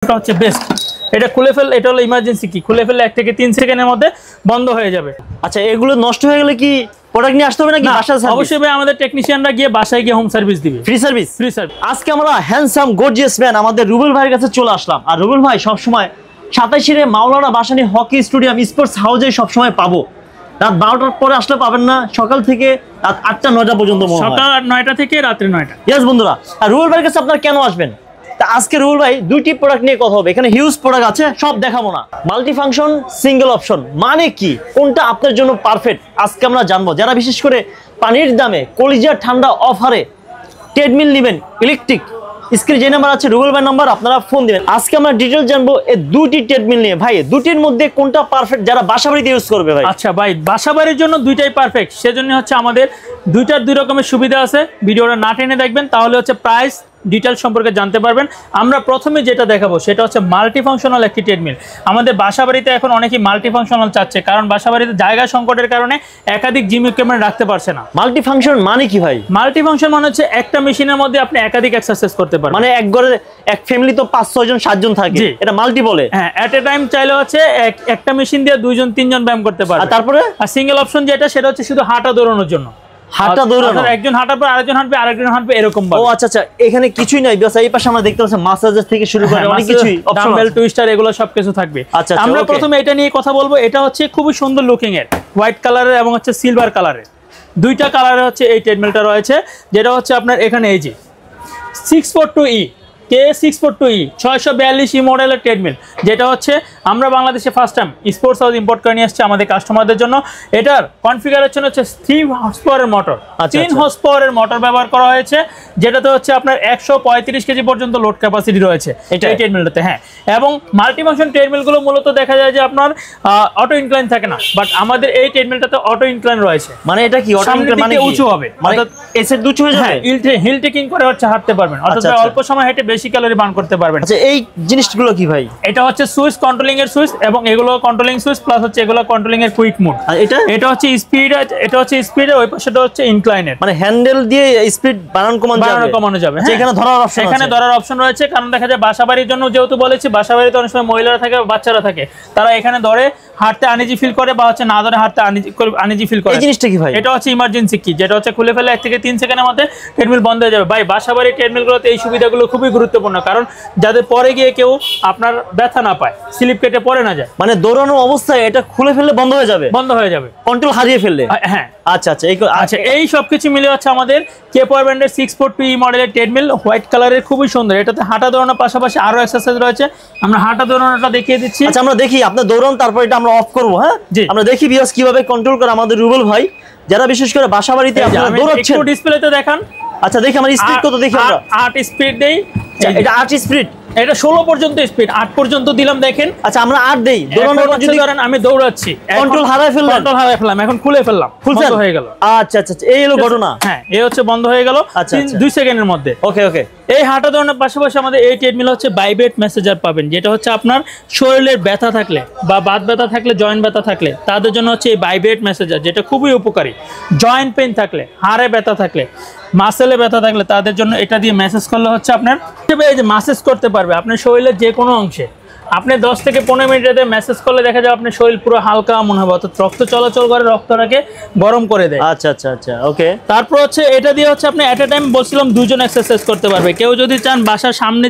হচ্ছে বেস্ট। এটা খুলে ফেল, এটা হলো ইমার্জেন্সি কি, খুলে ফেললে 1 থেকে 3 সেকেন্ডের মধ্যে বন্ধ হয়ে যাবে। আচ্ছা, এগুলো নষ্ট হয়ে গেলে কি প্রোডাক্ট নিয়ে আসতে হবে নাকি বাসায় সার্ভিস? অবশ্যই ভাই, আমাদের টেকনিশিয়ানরা গিয়ে বাসায় গিয়ে হোম সার্ভিস দিবে, ফ্রি সার্ভিস। Free service. আজকে আমরা হ্যান্ডসাম গর্জিয়াস ম্যান আমাদের রুবেল ভাইয়ের কাছে চলে আসলাম। আর রুবেল ভাই সবসময় 27 মাওলানা ভাসানী হকি স্টেডিয়াম স্পোর্টস হাউসে সবসময় পাবো। রাত 12টার পরে আসলে পাবেন না, সকাল থেকে রাত 8টা-9টা পর্যন্ত। সকাল 9টা থেকে রাত্রে 9টা। ইয়েস বন্ধুরা, আর রুবেল ভাইয়ের কাছে আপনারা কেন আসবেন? তা আজকে রুবেল ভাই দুইটি প্রোডাক্ট নিয়ে কথা হবে। এখানে হিউজ প্রোডাক্ট আছে, সব দেখাবো না। মাল্টি ফাংশন, সিঙ্গেল অপশন মানে কি, কোনটা আপনার জন্য পারফেক্ট আজকে আমরা জানবো। যারা বিশেষ করে পানির দামে কলিজার ঠান্ডা অফারে ট্রেডমিল নেবেন ইলেকট্রিক, স্ক্রিনে যে নাম্বার আছে রুবেল ভাই নাম্বার, আপনারা ফোন দিবেন। আজকে আমরা ডিটেইলস জানবো এই দুটি ট্রেডমিল নিয়ে। ভাই দুটির মধ্যে কোনটা পারফেক্ট যারা বাসাবাড়িতে ইউজ করবে? ভাই আচ্ছা ভাই, বাসাবাড়ির জন্য দুইটাই পারফেক্ট। সেজন্য হচ্ছে আমাদের দুইটার দুই রকমের সুবিধা আছে। ভিডিওটা না টেনে দেখবেন, তাহলে হচ্ছে প্রাইস ডিটেইলস সম্পর্কে জানতে পারবেন। আমরা প্রথমে যেটা দেখাবো সেটা হচ্ছে মাল্টি ফাংশনাল একটি ট্রেডমিল। আমাদের বাসাবাড়িতে এখন অনেকেই মাল্টি ফাংশনাল চাচ্ছে, কারণ বাসাবাড়িতে জায়গা সংকটের কারণে একাধিক জিম ইকুইপমেন্ট রাখতে পারছে না। মাল্টি ফাংশন মানে কি ভাই? মাল্টি ফাংশন মানে হচ্ছে একটা মেশিনের মধ্যে আপনি একাধিক এক্সারসাইজ করতে পারবেন। মানে এক ঘরে এক ফ্যামিলি তো 5-6 জন 7 জন থাকে, এটা মাল্টি বলে। হ্যাঁ, এট এ টাইম চাইলে হচ্ছে একটা মেশিন দিয়ে 2 জন 3 জন ব্যায়াম করতে পারবে। আর তারপরে আর সিঙ্গেল অপশন যেটা, সেটা হচ্ছে শুধু হাঁটা দৌড়ানোর জন্য। হাঁটা দৌড়ানো, একজন হাঁটার পর আরেকজন হাঁটবে, আরেকজন হাঁটবে, এরকম ভাবে। ও আচ্ছা আচ্ছা, এখানে কিছুই নাই বাস। এই পাশে আমরা দেখতে পাচ্ছি মাসাজের থেকে শুরু করে অনেক কিছুই, ডাম্বেল, টুইস্টার, এগুলো সবকিছু থাকবে। আচ্ছা, আমরা প্রথমে এটা নিয়ে কথা বলবো। এটা হচ্ছে খুবই সুন্দর লুকিং এর, হোয়াইট কালারের এবং হচ্ছে সিলভার কালারের, দুইটা কালারে হচ্ছে এই ট্রেডমিলটা রয়েছে। যেটা হচ্ছে আপনার এখানে এই যে 642E K642E 642E মডেলের ট্রেডমিল, যেটা হচ্ছে আমরা বাংলাদেশে first time sports house import করে নিয়ে আসছে আমাদের কাস্টমারদের জন্য। এটার কনফিগারেশন হচ্ছে 3 হর্স পাওয়ারের মোটর, 3 হর্স পাওয়ারের মোটর ব্যবহার করা হয়েছে, যেটাতে হচ্ছে আপনার 135 কেজি পর্যন্ত লোড ক্যাপাসিটি রয়েছে এই ট্রেডমিলটাতে। হ্যাঁ, এবং মাল্টি ফাংশন ট্রেডমিলগুলো মূলত দেখা যায় যে আপনার অটো ইনক্লাইন থাকে না, বাট আমাদের এই ট্রেডমিলটাতে অটো ইনক্লাইন রয়েছে। মানে এটা কি অটো ইনক্লাইন মানে উঁচু হবে, অর্থাৎ এসের উঁচু হয়ে যাবে, হিল টেকিং করে হচ্ছে হাঁটতে পারবেন, অর্থাৎ অল্প সময় হেঁটে বেশি ক্যালোরি বার্ন করতে পারবেন। আচ্ছা, এই জিনিসগুলো কি ভাই? এটা হচ্ছে সুইচ, কন্ট্রোলিং এর সুইচ, এবং এগুলো কন্ট্রোলিং সুইচ প্লাস হচ্ছে এগুলো কন্ট্রোলিং এর কুইক মোড। আর এটা হচ্ছে স্পিড, এটা হচ্ছে স্পিডের, ওই পাশেটা হচ্ছে ইনক্লাইনের। মানে হ্যান্ডেল দিয়ে স্পিড বাড়ানো কমানো যাবে। এখানে ধরার অপশন রয়েছে, কারণ দেখা যায় বাসাবাড়ির জন্য যেহেতু বলেছি, বাসাবাড়িতে অনেক সময় মহিলারা থাকে, বাচ্চারা থাকে, তারা এখানে ধরে হাঁটতে আনইজি ফিল করে, বা হচ্ছে না ধরে হাঁটতে আনইজি ফিল করে। এই জিনিসটা কি ভাই? এটা হচ্ছে ইমার্জেন্সি কি, যেটা হচ্ছে খুলে ফেলে 1 থেকে 3 সেকেন্ডের মধ্যে ট্রেডমিল বন্ধ হয়ে যাবে। ভাই বাসাবাড়ির ট্রেডমিলগুলোতে এই সুবিধাগুলো খুবই গুরুত্বপূর্ণ, কারণ যাদের পরে গিয়ে কেউ আপনার ব্যথা না পায়, স্লিপ কেটে পড়ে না যায়। মানে দৌড়ানো অবস্থায় এটা খুলে ফেললে বন্ধ হয়ে যাবে, কন্ট্রোল হারিয়ে ফেললে। হ্যাঁ, আচ্ছা আচ্ছা, আচ্ছা, এই সবকিছু মিলে হচ্ছে আমাদের কে পাওয়ার ব্র্যান্ডের 642E মডেলের ট্রেডমিল, হোয়াইট কালারের, খুবই সুন্দর। এটাতে হাঁটা দৌড়ানোর পাশাপাশি আরো এক্সারসাইজ রয়েছে। আমরা হাঁটা দৌড়ানোটা দেখিয়ে দিচ্ছি। আচ্ছা, আমরা দেখি আপনি দৌড়ান, তারপর এটা আমরা অফ করবো। হ্যাঁ, আমরা দেখি ভিউয়ার্স কিভাবে কন্ট্রোল করে আমাদের রুবেল ভাই, যারা বিশেষ করে বাসাবাড়িতে আপনারা দৌড়াচ্ছেন। একটু ডিসপ্লেতে দেখান। আচ্ছা, দেখি আমার স্পিড কত দেখি আমরা। 8 স্পিড দেই। এটা 8 স্পিড, এটা 16 পর্যন্ত স্পিড, 8 পর্যন্ত দিলাম দেখেন। আচ্ছা, আমরা 8 দেই। দৌড়ানোর পর যদি ধরেন আমি দৌড়াচ্ছি, কন্ট্রোল হারায় ফেললাম, এখন খুলে ফেললাম, বন্ধ হয়ে গেল। আচ্ছা আচ্ছা, এই হলো ঘটনা। হ্যাঁ, এই হচ্ছে বন্ধ হয়ে গেল 2 সেকেন্ডের মধ্যে। ওকে ওকে। এই হাঁটা দৌড়ানোর পাশাপাশি আমাদের এই ট্রেডমিল হচ্ছে ভাইব্রেট মেসেজার পাবেন, যেটা হচ্ছে আপনার শরীরের ব্যথা থাকলে বা বাত ব্যথা থাকলে, জয়েন্ট ব্যথা থাকলে, তাদের জন্য হচ্ছে এই ভাইব্রেট মেসেজার, যেটা খুবই উপকারী। জয়েন্ট পেইন থাকলে, হাড়ে ব্যথা থাকলে, মাসেলে ব্যথা থাকলে, তাদের জন্য এটা দিয়ে মেসেজ করলে হচ্ছে আপনার এই যে মাসেজ করতে পারবে আপনার শরীরের যে কোনো অংশে। আপনি 10 থেকে 15 মিনিটে মেসেজ করলে দেখা যায় আপনার শরীর পুরো হালকা মনে হবে, অর্থাৎ রক্ত চলাচল করে, রক্তটাকে গরম করে দেয়। আচ্ছা আচ্ছা আচ্ছা, ওকে। তারপর হচ্ছে এটা দিয়ে হচ্ছে আপনি এট এ টাইম বলছিলাম 2 জন এক্সারসাইজ করতে পারবে। কেউ যদি চান বাসার সামনে,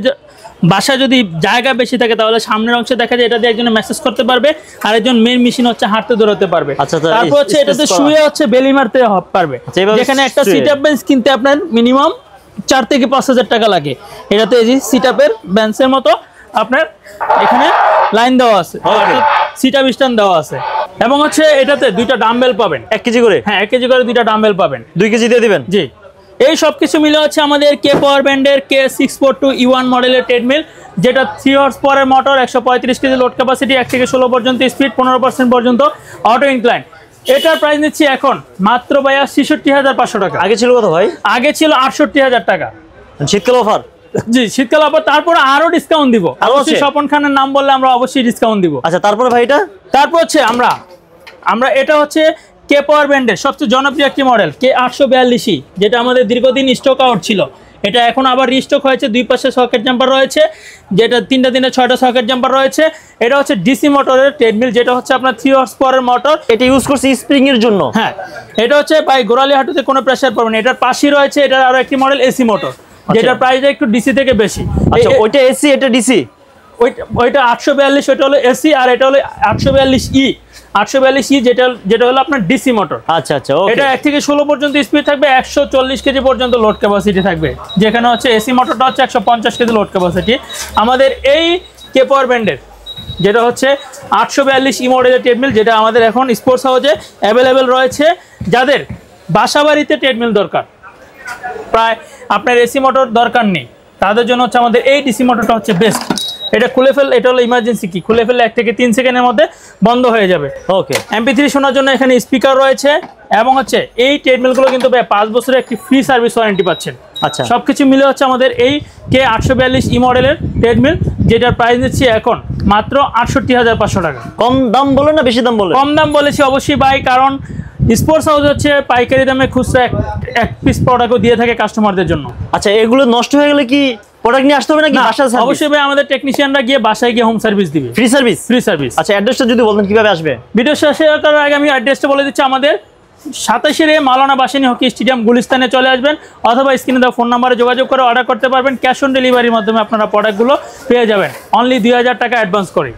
বাসা যদি জায়গা বেশি থাকে, তাহলে সামনের অংশে দেখা যায় এটা দিয়ে একজন মেসেজ করতে পারবে, আর একজন মেন মেশিন হচ্ছে হাঁটতে দৌড়াতে পারবে। তারপর হচ্ছে এটাতে শুয়ে হচ্ছে বেলি মারতে পারবে, যেখানে একটা সিট আপ বেঞ্চ কিনতে আপনার মিনিমাম 4 থেকে 5,000 টাকা লাগে। এটাতে এই যে সিট আপের বেঞ্চের মতো আপনার এখানে লাইন দেওয়া আছে, সিট আপ স্ট্যান্ড দেওয়া আছে, এবং হচ্ছে এটাতে 2টা ডাম্বেল পাবেন 1 কেজি করে। হ্যাঁ, 1 কেজি করে 2টা ডাম্বেল পাবেন। 2 কেজি দিয়ে দিবেন। জি, এই সব কিছু মিলে হচ্ছে আমাদের কে পাওয়ার ব্র্যান্ডের K642E1 মডেলের ট্রেডমিল, যেটা 3 হর্স পাওয়ারের মোটর, 135 কেজি লোড ক্যাপাসিটি, 1 থেকে 16 পর্যন্ত স্পিড, 15% পর্যন্ত অটো ইনক্লাইন। এটার প্রাইস নিচ্ছি এখন মাত্র ভাইয়া 66,500 টাকা। আগে ছিল কত ভাই? আগে ছিল 68,000 টাকা। শীতকাল অফার? জি, শীতকাল অফার, তারপর আরো ডিসকাউন্ট দিব। অবশ্যই স্বপন খানের নাম বললে আমরা অবশ্যই ডিসকাউন্ট দিব। আচ্ছা, তারপরে ভাই তারপর হচ্ছে আমরা এটা হচ্ছে কে পাওয়ার ব্র্যান্ডের সবচেয়ে জনপ্রিয় একটি মডেল K842E, যেটা আমাদের দীর্ঘদিন স্টক আউট ছিল। এটা এখন আবার রিস্টক হয়েছে, দুই পাশে সকেট জাম্পার রয়েছে, যেটা 6টা সকেট জাম্পার রয়েছে। এটা হচ্ছে ডিসি মোটরের ট্রেডমিল, যেটা হচ্ছে আপনার 3 হর্স পাওয়ারের মোটর। এটা ইউজ করছি স্প্রিং এর জন্য। হ্যাঁ, এটা হচ্ছে ভাই গোড়ালি হাঁটুতে কোনো প্রেসার পড়বে না। এটার পাশেই রয়েছে এটার আরো একটি মডেল এসি মোটর, যেটার প্রাইস একটু ডিসি থেকে বেশি। আচ্ছা, ওইটা এসি, এটা ডিসি। ওইটা 842, ওইটা হলো এসি, আর এটা হলো 842E। 842E যেটা হলো আপনার ডিসি মোটর। আচ্ছা আচ্ছা, ওকে। এটা 1 থেকে 16 পর্যন্ত স্পিড থাকবে, 140 কেজি পর্যন্ত লোড ক্যাপাসিটি থাকবে, যেখানে হচ্ছে এসি মোটরটা হচ্ছে 150 কেজি লোড ক্যাপাসিটি। আমাদের এই কে পাওয়ার ব্যান্ডের যেটা হচ্ছে 842E মডেলের ট্রেডমিল, যেটা আমাদের এখন স্পোর্টস হাউসে অ্যাভেলেবেল রয়েছে। যাদের বাসা বাড়িতে ট্রেডমিল দরকার, প্রায় আপনার এসি মোটর দরকার নেই, তাদের জন্য হচ্ছে আমাদের এই ডিসি মোটরটা হচ্ছে বেস্ট। এটা খুলে ফেল, এটা হলো ইমার্জেন্সি কি, খুলে ফেললে 1 থেকে 3 সেকেন্ডের মধ্যে বন্ধ হয়ে যাবে। ওকে। MP3 শোনার জন্য এখানে স্পিকার রয়েছে, এবং হচ্ছে এই ট্রেডমিলগুলো কিন্তু 5 বছরের একটি ফ্রি সার্ভিস ওয়ারেন্টি পাচ্ছেন। আচ্ছা, সবকিছু মিলে হচ্ছে আমাদের এই কে 842E মডেলের ট্রেডমিল, যেটার প্রাইস নিচ্ছি এখন মাত্র 68,500 টাকা। কম দাম বলে না বেশি দাম বলে? কম দাম বলেছি অবশ্যই ভাই, কারণ স্পোর্টস হাউস হচ্ছে পাইকারি দামে খুচরা এক পিস প্রোডাক্টও দিয়ে থাকে কাস্টমারদের জন্য। আচ্ছা, এগুলো নষ্ট হয়ে গেলে কি প্রোডাক্ট নিয়ে আসতে হবে নাকি বাসায় সার্ভিস? অবশ্যই ভাই, আমাদের টেকনিশিয়ানরা গিয়ে বাসায় গিয়ে হোম সার্ভিস দিবে, ফ্রি সার্ভিস। Free service. আচ্ছা, অ্যাড্রেসটা যদি বলেন কিভাবে আসবে? ভিডিও শেষ করার আগে আমি অ্যাড্রেসটা বলে দিচ্ছি। আমাদের 27 মাওলানা ভাসানী হকি স্টেডিয়াম গুলিস্তানে চলে আসবেন, অথবা স্ক্রিনে দেওয়া ফোন নাম্বারে যোগাযোগ করে অর্ডার করতে পারবেন। ক্যাশ অন ডেলিভারির মাধ্যমে আপনারা প্রোডাক্টগুলো পেয়ে যাবেন অনলি 2000 টাকা অ্যাডভান্স করে।